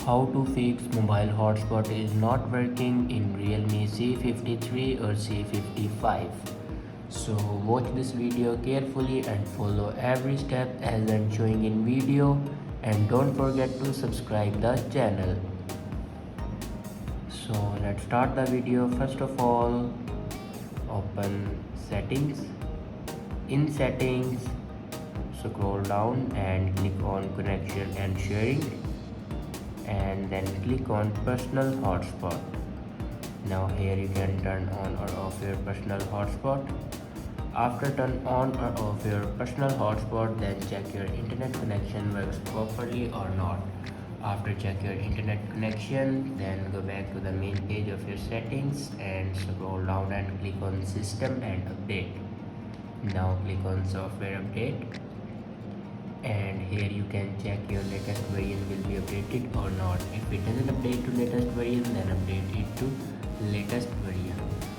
How to fix mobile hotspot is not working in Realme C53 or C55. So watch this video carefully and follow every step as I'm showing in video, and don't forget to subscribe the channel. So let's start the video. First of all, open settings. In settings, scroll down and click on connection and sharing, and then click on personal hotspot. Now here you can turn on or off your personal hotspot. After turn on or off your personal hotspot, then check your internet connection works properly or not. After check your internet connection, then go back to the main page of your settings and scroll down and click on system and update. Now click on software update, and here you can check your latest version will be updated or not. If it doesn't update to latest version, then update it to latest version.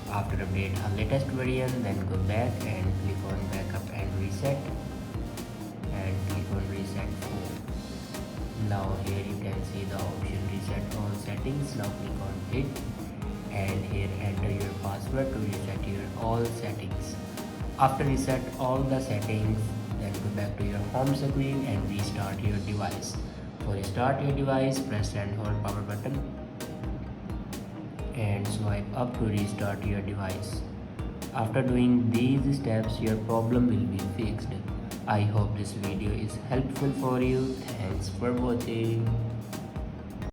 After update a latest version, then go back and click on backup and reset, and click on reset phone. Now here you can see the option reset all settings. Now click on it, and here enter your password to reset your all settings. After reset all the settings, then go back to your home screen and restart your device. For restart your device, press and hold power button and swipe up to restart your device. After doing these steps, your problem will be fixed. I hope this video is helpful for you. Thanks for watching.